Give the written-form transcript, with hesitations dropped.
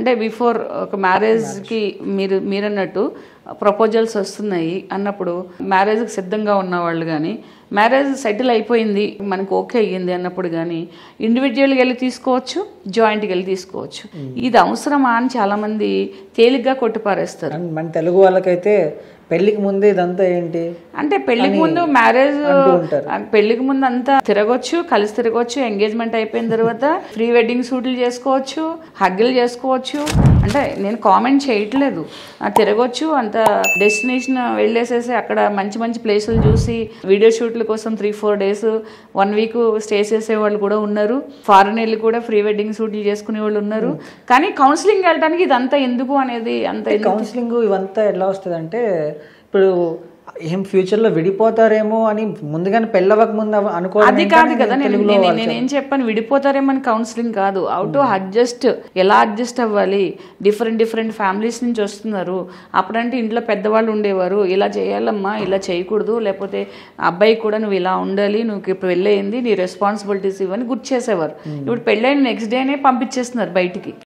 అంటే బిఫోర్ ఒక మ్యారేజ్కి మీరన్నట్టు ప్రపోజల్స్ వస్తున్నాయి అన్నప్పుడు మ్యారేజ్కి సిద్ధంగా ఉన్నవాళ్ళు కానీ మ్యారేజ్ సెటిల్ అయిపోయింది మనకు ఓకే అయ్యింది అన్నప్పుడు కానీ ఇండివిజువల్గా వెళ్ళి తీసుకోవచ్చు, జాయింట్కి వెళ్ళి తీసుకోవచ్చు. ఇది అవసరమా అని చాలామంది తేలిగ్గా కొట్టిపారేస్తారు. మన తెలుగు వాళ్ళకైతే పెళ్లికి ముందే ఇదంతా ఏంటి అంటే పెళ్లికి ముందు మ్యారేజ్, పెళ్లికి ముందు అంతా తిరగొచ్చు, కలిసి తిరగొచ్చు, ఎంగేజ్మెంట్ అయిపోయిన తర్వాత ప్రీ వెడ్డింగ్ షూట్లు చేసుకోవచ్చు, హగ్గులు చేసుకోవచ్చు. అంటే నేను కామెంట్ చేయట్లేదు, తిరగొచ్చు, అంత డెస్టినేషన్ వెళ్ళేసేసి అక్కడ మంచి మంచి ప్లేసులు చూసి వీడియో షూట్ల కోసం 3-4 days 1 week స్టే చేసే వాళ్ళు కూడా ఉన్నారు. ఫారెన్ వెళ్ళి కూడా ప్రీ వెడ్డింగ్ షూట్లు చేసుకునే వాళ్ళు ఉన్నారు. కానీ కౌన్సిలింగ్ వెళ్ళడానికి ఇదంతా ఎందుకు అనేది అంత కౌన్సిలింగ్ ఇవంతా ఎలా వస్తుంది అంటే ఇప్పుడు ఏం ఫ్యూచర్లో విడిపోతారేమో అని ముందుగానే పెళ్ళవక ముందు అనుకోవాలి. అది కాదు కదా నేనేం చెప్పాను, విడిపోతారేమో అని కౌన్సిలింగ్ కాదు. హౌ టు అడ్జస్ట్, ఎలా అడ్జస్ట్ అవ్వాలి. డిఫరెంట్ ఫ్యామిలీస్ నుంచి వస్తున్నారు. అప్పుడంటే ఇంట్లో పెద్దవాళ్ళు ఉండేవారు, ఇలా చేయాలమ్మా, ఇలా చేయకూడదు, లేకపోతే అబ్బాయి కూడా నువ్వు ఇలా ఉండాలి, నువ్వు ఇప్పుడు పెళ్ళయింది, నీ రెస్పాన్సిబిలిటీస్ ఇవన్నీ గుర్తు చేసేవారు. ఇప్పుడు పెళ్ళైన నెక్స్ట్ డేనే పంపించేస్తున్నారు బయటికి.